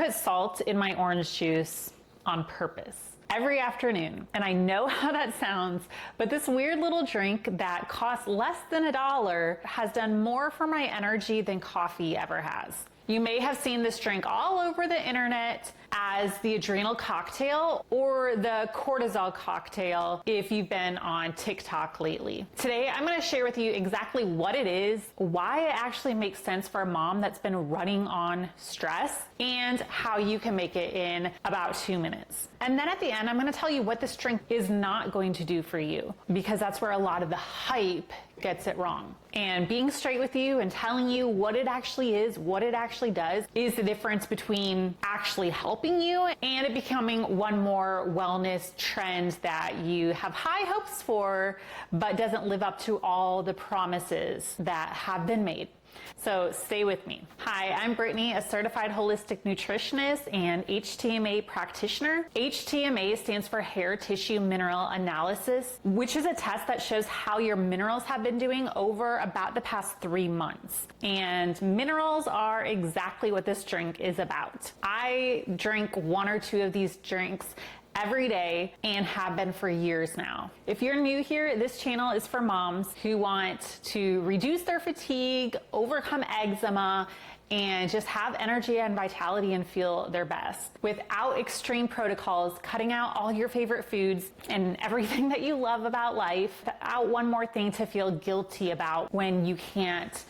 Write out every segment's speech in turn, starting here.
put salt in my orange juice on purpose every afternoon. And I know how that sounds, but this weird little drink that costs less than $1 has done more for my energy than coffee ever has. You may have seen this drink all over the internet as the Adrenal cocktail or the cortisol cocktail if you've been on TikTok lately. Today, I'm going to share with you exactly what it is, why it actually makes sense for a mom that's been running on stress, and how you can make it in about 2 minutes. And then at the end, I'm going to tell you what this drink is not going to do for you, because that's where a lot of the hype gets it wrong. And being straight with you and telling you what it actually is, what it actually does, is the difference between actually helping you and it becoming one more wellness trend that you have high hopes for, but doesn't live up to all the promises that have been made. So stay with me. Hi, I'm Brittany, a certified holistic nutritionist and HTMA practitioner. HTMA stands for hair tissue mineral analysis, which is a test that shows how your minerals have been doing over about the past 3 months. And minerals are exactly what this drink is about. I drink 1 or 2 of these drinks every day and have been for years now. If you're new here, this channel is for moms who want to reduce their fatigue, overcome eczema, and just have energy and vitality and feel their best without extreme protocols, cutting out all your favorite foods and everything that you love about life, without one more thing to feel guilty about when you can't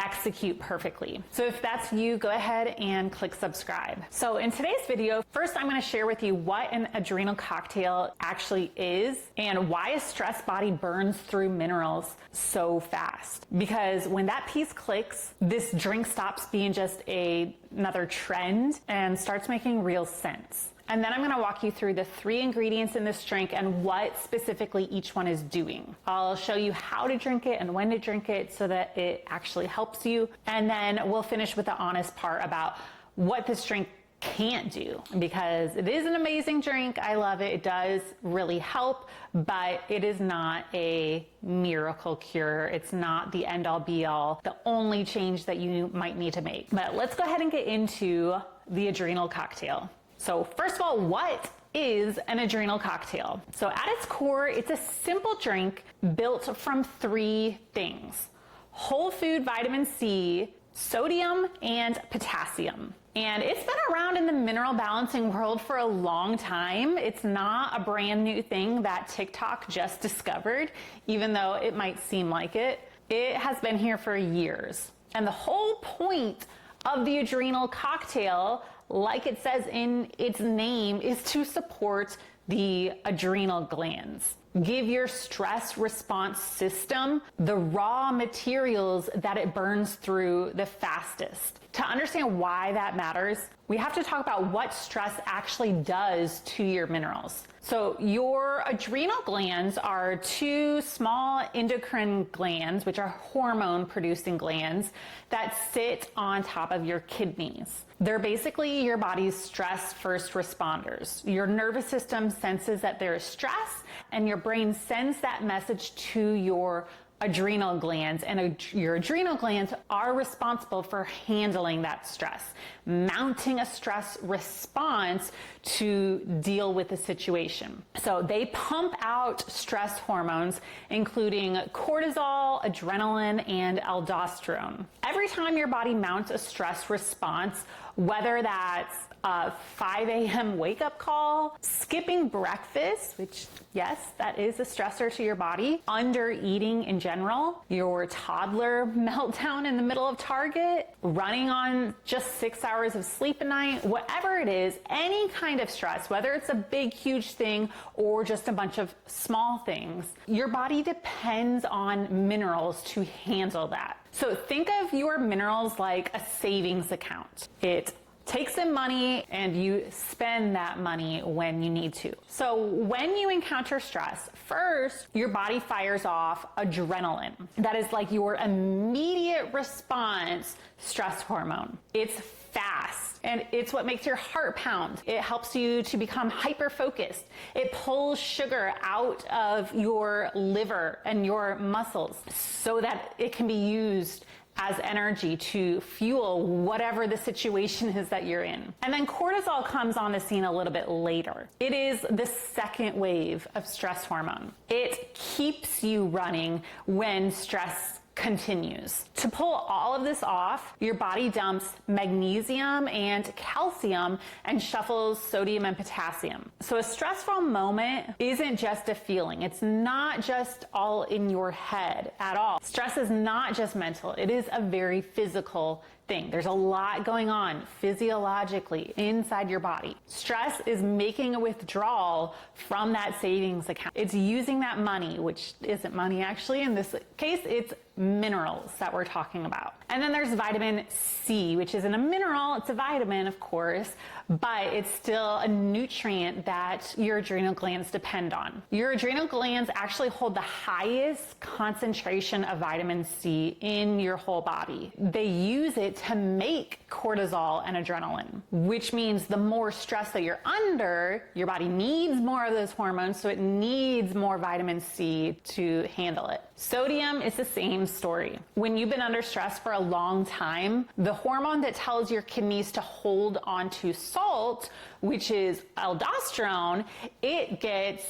execute perfectly. So if that's you, go ahead and click subscribe. So in today's video, first I'm going to share with you what an adrenal cocktail actually is and why a stressed body burns through minerals so fast. Because when that piece clicks, this drink stops being just another trend and starts making real sense. And then I'm going to walk you through the 3 ingredients in this drink and what specifically each one is doing. I'll show you how to drink it and when to drink it so that it actually helps you. And then we'll finish with the honest part about what this drink can't do, because it is an amazing drink. I love it. It does really help, but it is not a miracle cure. It's not the end all be all, the only change that you might need to make. But let's go ahead and get into the adrenal cocktail. So first of all, what is an adrenal cocktail? So at its core, it's a simple drink built from 3 things: whole food vitamin C, sodium, and potassium. And it's been around in the mineral balancing world for a long time. It's not a brand new thing that TikTok just discovered, even though it might seem like it. It has been here for years. And the whole point of the adrenal cocktail, like it says in its name, is to support the adrenal glands. Give your stress response system the raw materials that it burns through the fastest. To understand why that matters, we have to talk about what stress actually does to your minerals. So your adrenal glands are 2 small endocrine glands, which are hormone producing glands that sit on top of your kidneys. They're basically your body's stress first responders. Your nervous system senses that there is stress, and your brain sends that message to your adrenal glands, and your adrenal glands are responsible for handling that stress, mounting a stress response to deal with the situation. So they pump out stress hormones, including cortisol, adrenaline, and aldosterone. Every time your body mounts a stress response, whether that's a 5 a.m. wake-up call, skipping breakfast, which, yes, that is a stressor to your body, under eating in general, your toddler meltdown in the middle of Target, running on just 6 hours of sleep a night, whatever it is, any kind of stress, whether it's a big, huge thing or just a bunch of small things, your body depends on minerals to handle that. So think of your minerals like a savings account. It takes in money and you spend that money when you need to. So when you encounter stress, first, your body fires off adrenaline. That is like your immediate response stress hormone. It's fast and it's what makes your heart pound. It helps you to become hyper-focused. It pulls sugar out of your liver and your muscles so that it can be used as energy to fuel whatever the situation is that you're in. And then cortisol comes on the scene a little bit later. It is the second wave of stress hormone. It keeps you running when stress continues. To pull all of this off, your body dumps magnesium and calcium and shuffles sodium and potassium. So a stressful moment isn't just a feeling. It's not just all in your head at all. Stress is not just mental. It is a very physical thing. There's a lot going on physiologically inside your body. Stress is making a withdrawal from that savings account. It's using that money, which isn't money actually. In this case, it's minerals that we're talking about. And then there's vitamin C, which isn't a mineral, it's a vitamin, of course, but it's still a nutrient that your adrenal glands depend on. Your adrenal glands actually hold the highest concentration of vitamin C in your whole body. They use it to make cortisol and adrenaline, which means the more stress that you're under, your body needs more of those hormones, so it needs more vitamin C to handle it. Sodium is the same story. When you've been under stress for a long time, the hormone that tells your kidneys to hold on to salt, which is aldosterone, it gets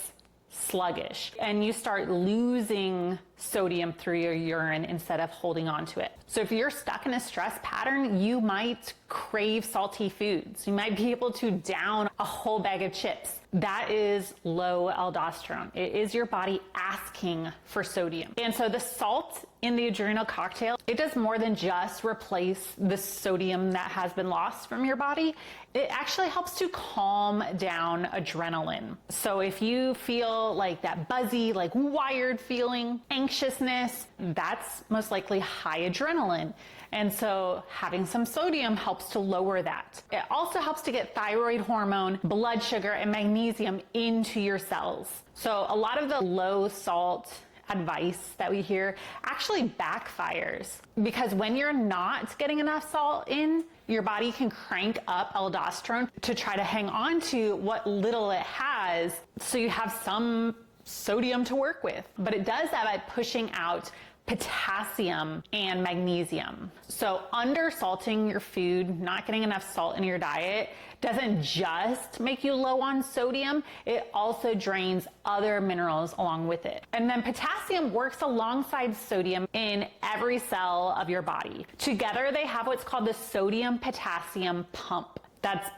sluggish and you start losing sodium through your urine instead of holding on to it. So if you're stuck in a stress pattern, you might crave salty foods. You might be able to down a whole bag of chips. That is low aldosterone. It is your body asking for sodium. And so the salt in the adrenal cocktail, it does more than just replace the sodium that has been lost from your body. It actually helps to calm down adrenaline. So if you feel like that buzzy, like wired feeling, anxiousness, that's most likely high adrenaline. And so having some sodium helps to lower that. It also helps to get thyroid hormone, blood sugar, and magnesium into your cells. So a lot of the low salt advice that we hear actually backfires, because when you're not getting enough salt in, your body can crank up aldosterone to try to hang on to what little it has, so you have some sodium to work with. But it does that by pushing out potassium and magnesium. So undersalting your food, not getting enough salt in your diet, doesn't just make you low on sodium, it also drains other minerals along with it. And then potassium works alongside sodium in every cell of your body. Together they have what's called the sodium potassium pump. That's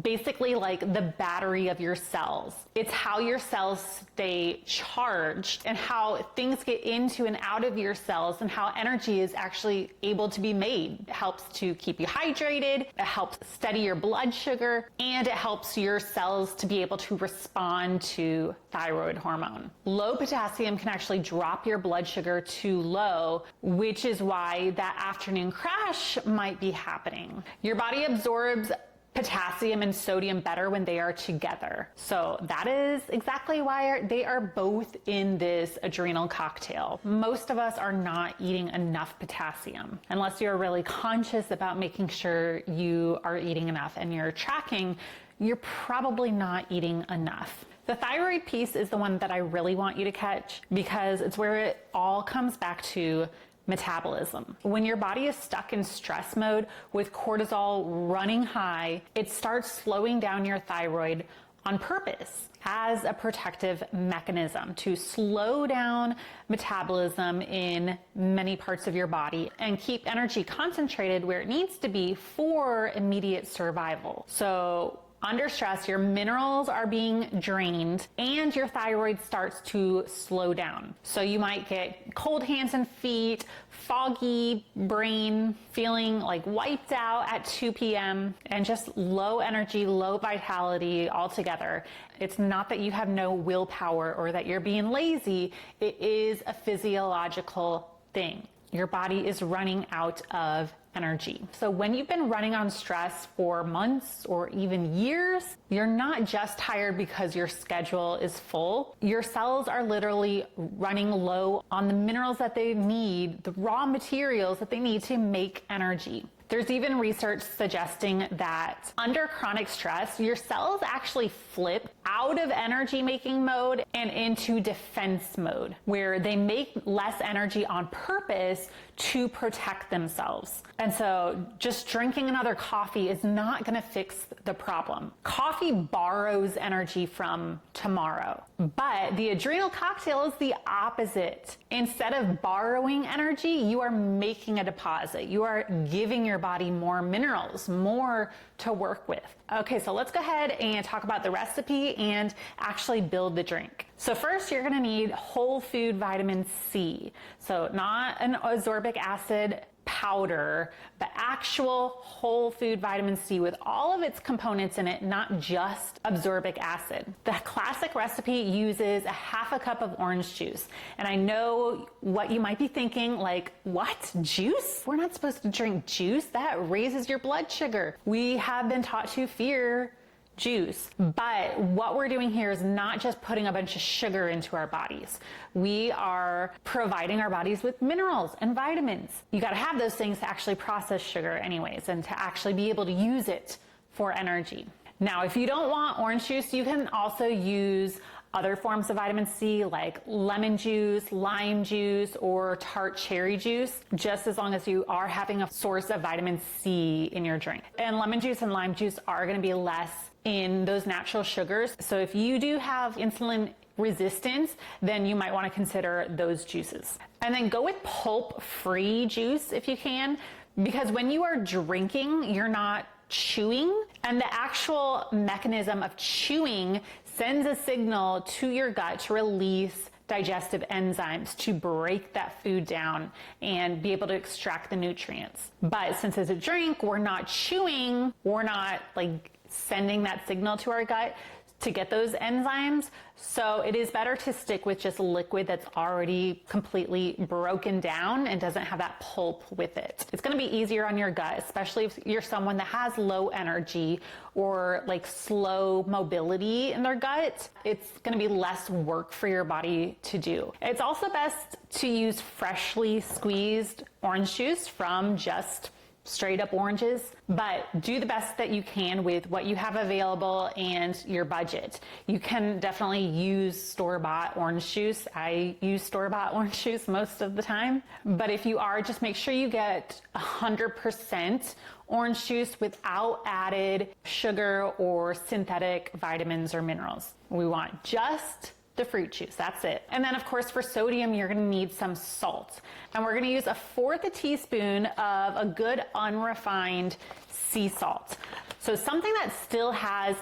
basically like the battery of your cells. It's how your cells stay charged and how things get into and out of your cells and how energy is actually able to be made. It helps to keep you hydrated, it helps steady your blood sugar, and it helps your cells to be able to respond to thyroid hormone. Low potassium can actually drop your blood sugar too low, which is why that afternoon crash might be happening. Your body absorbs potassium and sodium better when they are together. So that is exactly why they are both in this adrenal cocktail. Most of us are not eating enough potassium unless you're really conscious about making sure you are eating enough and you're tracking. You're probably not eating enough. The thyroid piece is the one that I really want you to catch, because it's where it all comes back to metabolism. When your body is stuck in stress mode with cortisol running high, it starts slowing down your thyroid on purpose as a protective mechanism to slow down metabolism in many parts of your body and keep energy concentrated where it needs to be for immediate survival. So under stress, your minerals are being drained and your thyroid starts to slow down. So you might get cold hands and feet, foggy brain, feeling like wiped out at 2 p.m. and just low energy, low vitality altogether. It's not that you have no willpower or that you're being lazy. It is a physiological thing. Your body is running out of energy. So when you've been running on stress for months or even years, you're not just tired because your schedule is full. Your cells are literally running low on the minerals that they need, the raw materials that they need to make energy. There's even research suggesting that under chronic stress, your cells actually flip out of energy making mode and into defense mode, where they make less energy on purpose to protect themselves. And so just drinking another coffee is not going to fix the problem. Coffee borrows energy from tomorrow, but the adrenal cocktail is the opposite. Instead of borrowing energy, you are making a deposit. You are giving your body more minerals, more to work with. Okay, so let's go ahead and talk about the recipe and actually build the drink. So first, you're gonna need whole food vitamin C. So not an ascorbic acid powder, but actual whole food vitamin C with all of its components in it, not just ascorbic acid. The classic recipe uses a half a cup of orange juice. And I know what you might be thinking, like, what? Juice? We're not supposed to drink juice? That raises your blood sugar. We have been taught to fear juice. But what we're doing here is not just putting a bunch of sugar into our bodies. We are providing our bodies with minerals and vitamins. You got to have those things to actually process sugar anyways, and to actually be able to use it for energy. Now, if you don't want orange juice, you can also use other forms of vitamin C like lemon juice, lime juice, or tart cherry juice, just as long as you are having a source of vitamin C in your drink. And lemon juice and lime juice are going to be less in those natural sugars. So if you do have insulin resistance, then you might want to consider those juices. And then go with pulp-free juice if you can, because when you are drinking, you're not chewing, and the actual mechanism of chewing sends a signal to your gut to release digestive enzymes to break that food down and be able to extract the nutrients. But since it's a drink, we're not chewing, we're not like sending that signal to our gut to get those enzymes. So it is better to stick with just liquid that's already completely broken down and doesn't have that pulp with it. It's gonna be easier on your gut, especially if you're someone that has low energy or like slow mobility in their gut. It's gonna be less work for your body to do. It's also best to use freshly squeezed orange juice from just straight up oranges, but do the best that you can with what you have available and your budget. You can definitely use store-bought orange juice. I use store-bought orange juice most of the time, but if you are, just make sure you get 100% orange juice without added sugar or synthetic vitamins or minerals. We want just the fruit juice, that's it. And then of course for sodium, you're gonna need some salt. And we're gonna use 1/4 teaspoon of a good unrefined sea salt. So something that still has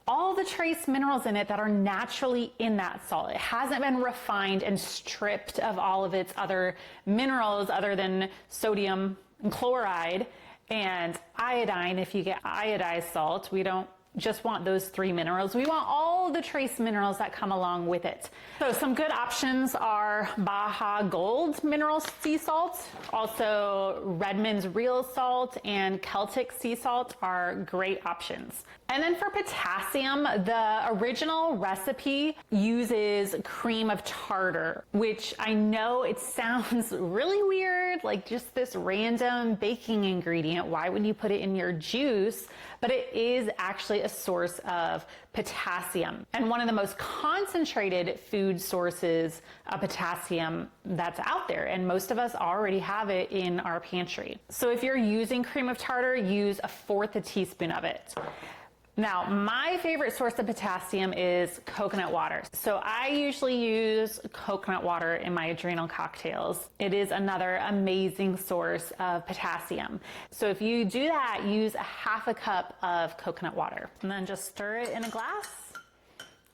all the trace minerals in it that are naturally in that salt. It hasn't been refined and stripped of all of its other minerals other than sodium and chloride and iodine. If you get iodized salt, we don't just want those 3 minerals. We want all the trace minerals that come along with it. So some good options are Baja Gold mineral sea salt. Also Redmond's real salt and Celtic sea salt are great options. And then for potassium, the original recipe uses cream of tartar, which I know it sounds really weird, like just this random baking ingredient. Why would you put it in your juice? But it is actually a source of potassium and one of the most concentrated food sources of potassium that's out there. And most of us already have it in our pantry. So if you're using cream of tartar, use 1/4 teaspoon of it. Now, my favorite source of potassium is coconut water. So I usually use coconut water in my adrenal cocktails. It is another amazing source of potassium. So if you do that, use 1/2 cup of coconut water and then just stir it in a glass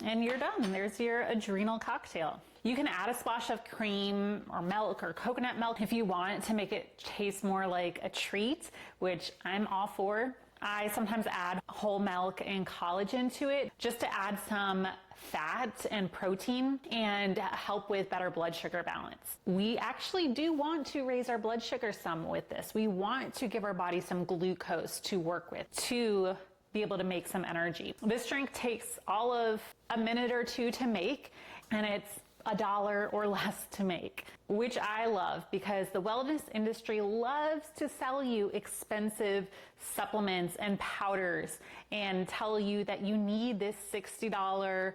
and you're done. There's your adrenal cocktail. You can add a splash of cream or milk or coconut milk if you want to make it taste more like a treat, which I'm all for. I sometimes add whole milk and collagen to it just to add some fat and protein and help with better blood sugar balance. We actually do want to raise our blood sugar some with this. We want to give our body some glucose to work with to be able to make some energy. This drink takes all of a minute or 2 to make, and it's $1 or less to make, which I love because the wellness industry loves to sell you expensive supplements and powders and tell you that you need this $60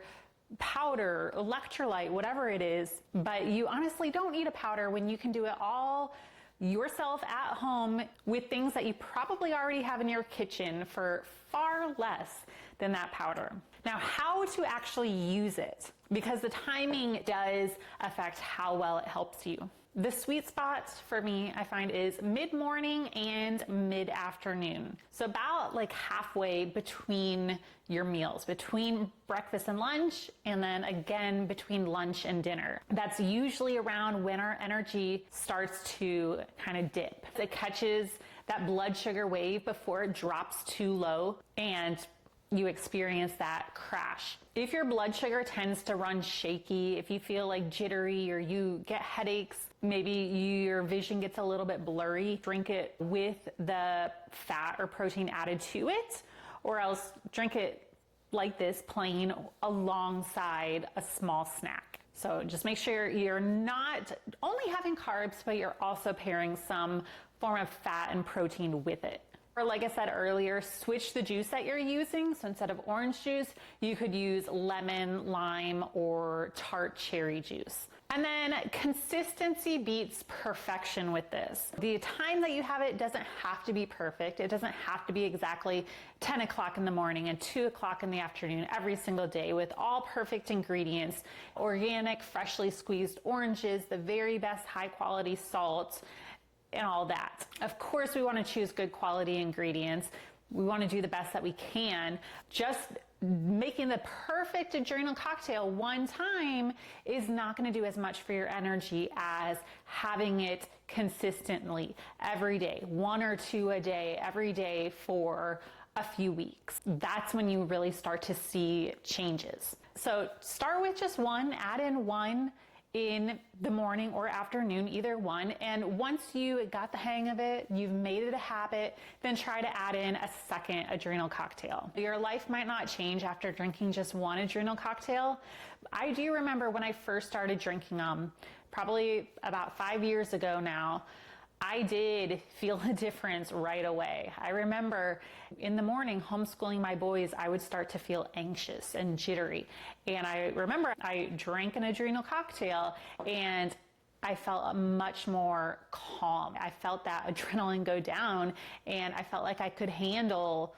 powder, electrolyte, whatever it is, but you honestly don't need a powder when you can do it all yourself at home with things that you probably already have in your kitchen for far less than that powder. Now, how to actually use it, because the timing does affect how well it helps you. The sweet spot for me, I find, is mid-morning and mid-afternoon. So about like halfway between your meals, between breakfast and lunch, and then again between lunch and dinner. That's usually around when our energy starts to kind of dip. It catches that blood sugar wave before it drops too low and you experience that crash. If your blood sugar tends to run shaky, if you feel like jittery or you get headaches, maybe your vision gets a little bit blurry, drink it with the fat or protein added to it, or else drink it like this, plain, alongside a small snack. So just make sure you're not only having carbs, but you're also pairing some form of fat and protein with it. Or like I said earlier, switch the juice that you're using. So instead of orange juice, you could use lemon, lime, or tart cherry juice. And then consistency beats perfection with this. The time that you have it doesn't have to be perfect. It doesn't have to be exactly 10 o'clock in the morning and 2 o'clock in the afternoon every single day with all perfect ingredients, organic, freshly squeezed oranges, the very best high quality salt, and all that. Of course, we want to choose good quality ingredients. We want to do the best that we can. Just making the perfect adrenal cocktail one time is not going to do as much for your energy as having it consistently every day, 1 or 2 a day, every day for a few weeks. That's when you really start to see changes. So start with just one, add in one in the morning or afternoon, either one. And once you got the hang of it, you've made it a habit, then try to add in a second adrenal cocktail. Your life might not change after drinking just one adrenal cocktail. I do remember when I first started drinking them, probably about 5 years ago now, I did feel a difference right away. I remember in the morning homeschooling my boys, I would start to feel anxious and jittery. And I remember I drank an adrenal cocktail and I felt much more calm. I felt that adrenaline go down and I felt like I could handle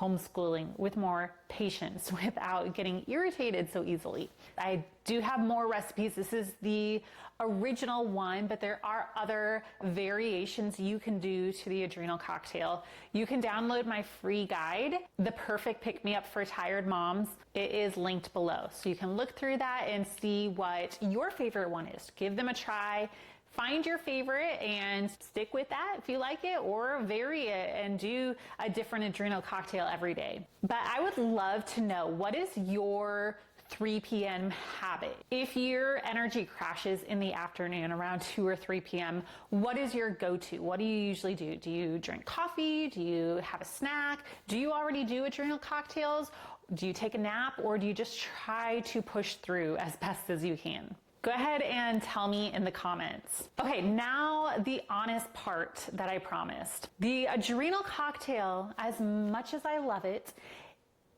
homeschooling with more patience without getting irritated so easily. I do have more recipes. This is the original one, but there are other variations you can do to the adrenal cocktail. You can download my free guide, The Perfect Pick-Me-Up for Tired Moms. It is linked below. So you can look through that and see what your favorite one is. Give them a try. Find your favorite and stick with that if you like it, or vary it and do a different adrenal cocktail every day. But I would love to know, what is your 3 p.m. habit? If your energy crashes in the afternoon around 2 or 3 p.m., what is your go-to? What do you usually do? Do you drink coffee? Do you have a snack? Do you already do adrenal cocktails? Do you take a nap, or do you just try to push through as best as you can? Go ahead and tell me in the comments. Okay, now the honest part that I promised. The adrenal cocktail, as much as I love it,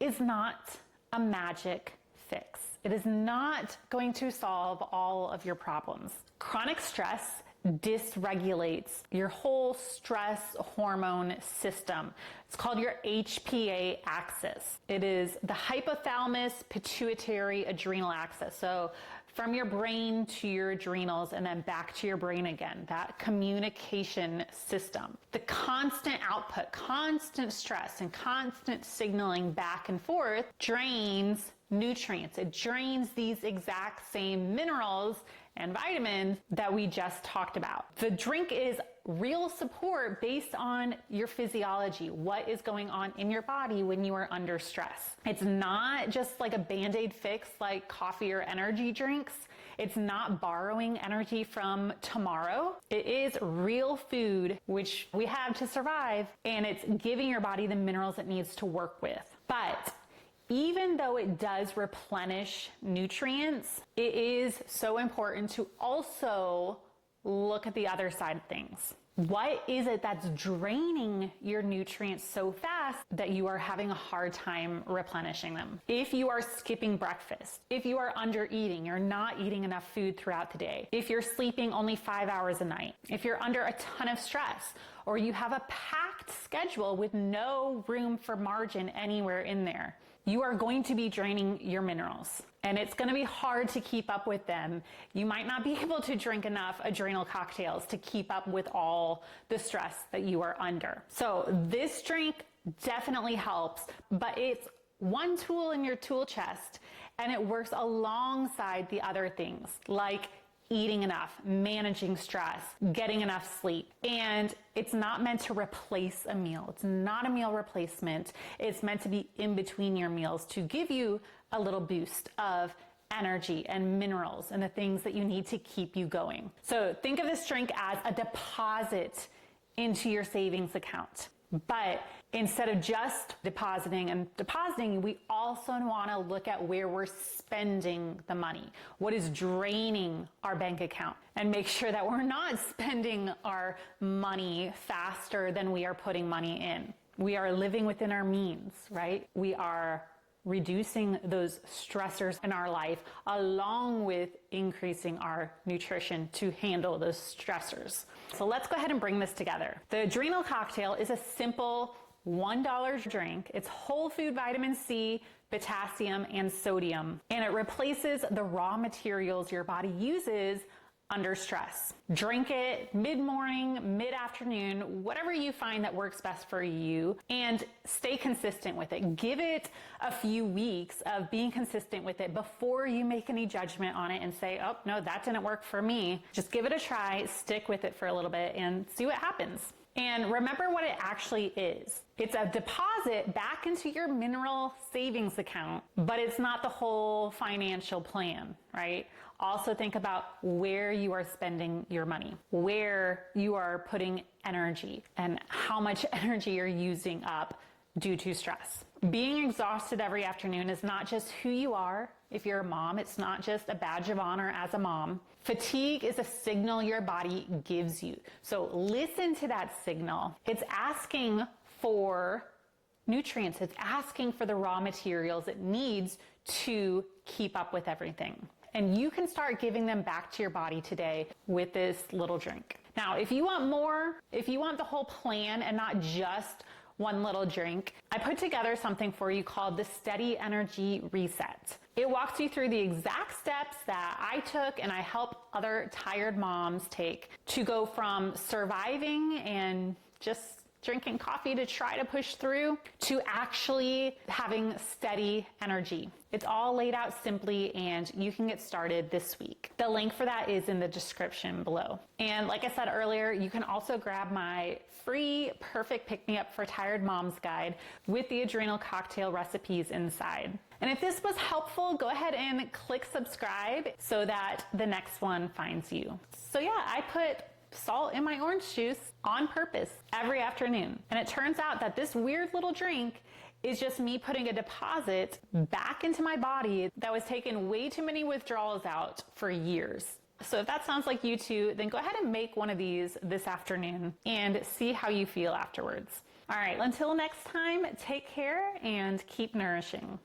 is not a magic fix. It is not going to solve all of your problems. Chronic stress dysregulates your whole stress hormone system. It's called your HPA axis. It is the hypothalamus pituitary adrenal axis. So from your brain to your adrenals and then back to your brain again, that communication system. The constant output, constant stress, and constant signaling back and forth drains nutrients. It drains these exact same minerals and vitamins that we just talked about. The drink is real support based on your physiology, what is going on in your body when you are under stress. It's not just like a Band-Aid fix like coffee or energy drinks. It's not borrowing energy from tomorrow. It is real food, which we have to survive, and it's giving your body the minerals it needs to work with. But Even though it does replenish nutrients, it is so important to also look at the other side of things. What is it that's draining your nutrients so fast that you are having a hard time replenishing them? If you are skipping breakfast, if you are under eating, you're not eating enough food throughout the day, if you're sleeping only 5 hours a night, if you're under a ton of stress, or you have a packed schedule with no room for margin anywhere in there, you are going to be draining your minerals. And it's going to be hard to keep up with them. You might not be able to drink enough adrenal cocktails to keep up with all the stress that you are under. So this drink definitely helps, but it's one tool in your tool chest, and it works alongside the other things like eating enough, managing stress, getting enough sleep. And it's not meant to replace a meal. It's not a meal replacement. It's meant to be in between your meals to give you a little boost of energy and minerals and the things that you need to keep you going. So think of this drink as a deposit into your savings account. But instead of just depositing, we also want to look at where we're spending the money. What is draining our bank account? And make sure that we're not spending our money faster than we are putting money in. We are living within our means, right? We are reducing those stressors in our life along with increasing our nutrition to handle those stressors. So let's go ahead and bring this together. The Adrenal cocktail is a simple $1 drink. It's whole food vitamin C, potassium, and sodium, and it replaces the raw materials your body uses under stress. Drink it mid-morning, mid-afternoon, whatever you find that works best for you, and stay consistent with it. Give it a few weeks of being consistent with it before you make any judgment on it and say, oh, no, that didn't work for me. Just give it a try, stick with it for a little bit, and see what happens. And remember what it actually is. It's a deposit back into your mineral savings account, but it's not the whole financial plan, right? Also think about where you are spending your money, where you are putting energy, and how much energy you're using up due to stress. Being exhausted every afternoon is not just who you are. If you're a mom, it's not just a badge of honor as a mom. Fatigue is a signal your body gives you. So listen to that signal. It's asking for nutrients. It's asking for the raw materials it needs to keep up with everything. And you can start giving them back to your body today with this little drink. Now, if you want more, if you want the whole plan and not just one little drink, I put together something for you called the Steady Energy Reset. It walks you through the exact steps that I took and I help other tired moms take to go from surviving and just drinking coffee to try to push through to actually having steady energy. It's all laid out simply and you can get started this week. The link for that is in the description below. And like I said earlier, you can also grab my free Perfect Pick-Me-Up for Tired Moms guide with the Adrenal cocktail recipes inside. And if this was helpful, go ahead and click subscribe so that the next one finds you. So yeah, I put salt in my orange juice on purpose every afternoon. And it turns out that this weird little drink is just me putting a deposit back into my body that was taking way too many withdrawals out for years. So if that sounds like you too, then go ahead and make one of these this afternoon and see how you feel afterwards. All right, until next time, take care and keep nourishing.